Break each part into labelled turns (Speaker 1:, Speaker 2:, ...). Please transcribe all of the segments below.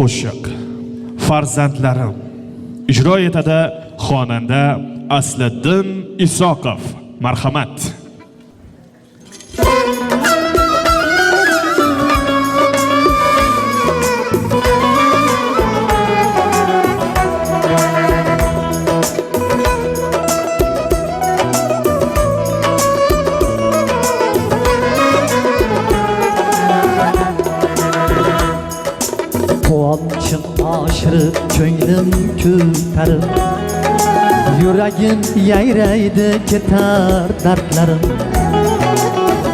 Speaker 1: qo'shiq Farzandlarim ijro etadi xonanda Asliddin Isoqov. Marhamat.
Speaker 2: Quvonchim oshirib ko'nglim ko'tarib, yuragim yayraydi ketar dardlarim.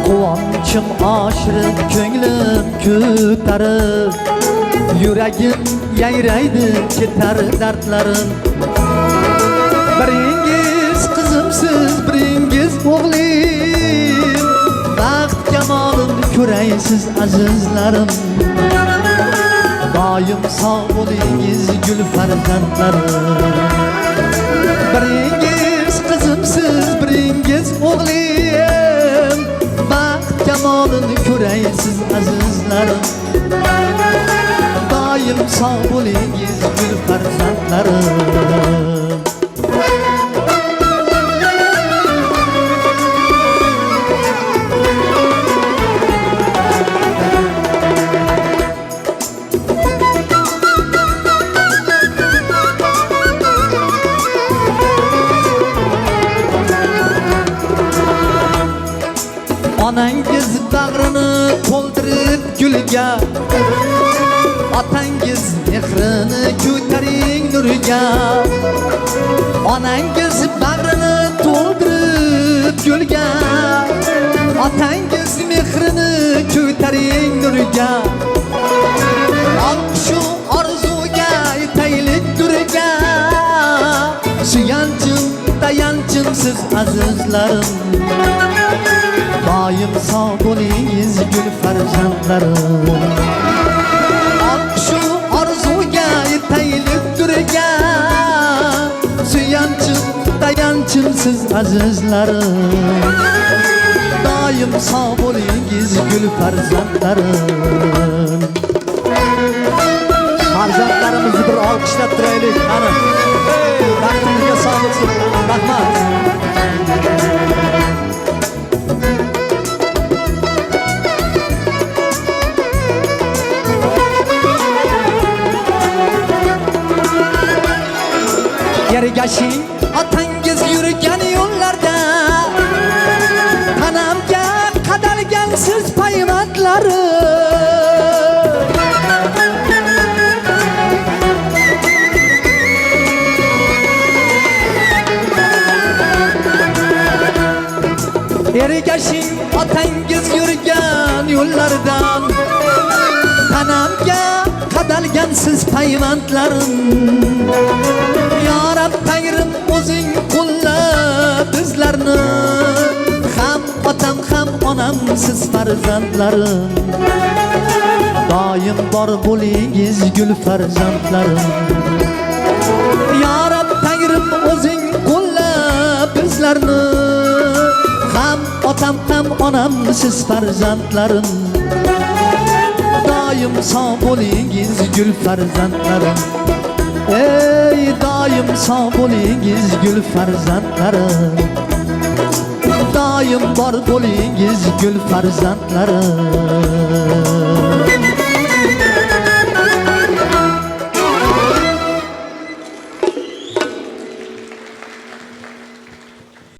Speaker 2: Quvonchim oshirib ko'nglim ko'tarib, yuragim yayraydi ketar dardlarim. Biringiz qizimsiz, biringiz o'g'lim, baxt kamolini ko'raysiz azizlarim. Doim sog' bo'lingiz gul farzandlarim. Biringiz qizimsiz, biringiz o'g'lim, baxt kamolini ko'raysiz azizlarim. Doim sog' bo'lingiz gul farzandlarim. Onangiz bag'rini to'ldirib gulga, otangiz mehrini ko'taring nurga. Onangiz bag'rini to'ldirib gulga, otangiz mehrini ko'taring nurga. Shu orzuga yetaylik durga, suyanchim tayanchim siz azizlarim. Doim sog' bo'lingiz gul farzandlarim. Shu orzuga yetaylik durga, suyanchim tayanchim siz azizlarim. Doim sog' bo'lingiz gul farzandlarim. Farzandlarimizni bir olqishlab turaylik. Qani, baxtimizga sog' bo'lsin. Rahmat. Ergashing otangiz yurgan yo'llarda, tanamga qadalgan siz payvandlari. Ergashing otangiz yurgan yo'llardan, tanamga qadalgan siz payvandlarim. Ya Rab Tangrim o'zing qo'llab bizlarni, ham otam ham onam siz farzandlarim. Doim bor bo'lingiz gul farzandlarim. Ya Rab Tangrim o'zing qo'llab bizlarni, ham otam ham onam siz farzandlarim. Doim sog' bo'lingiz gul farzandlarim. Ey doim sog' bo'lingiz gul farzandlarim. Doim bor bo'lingiz gul farzandlarim.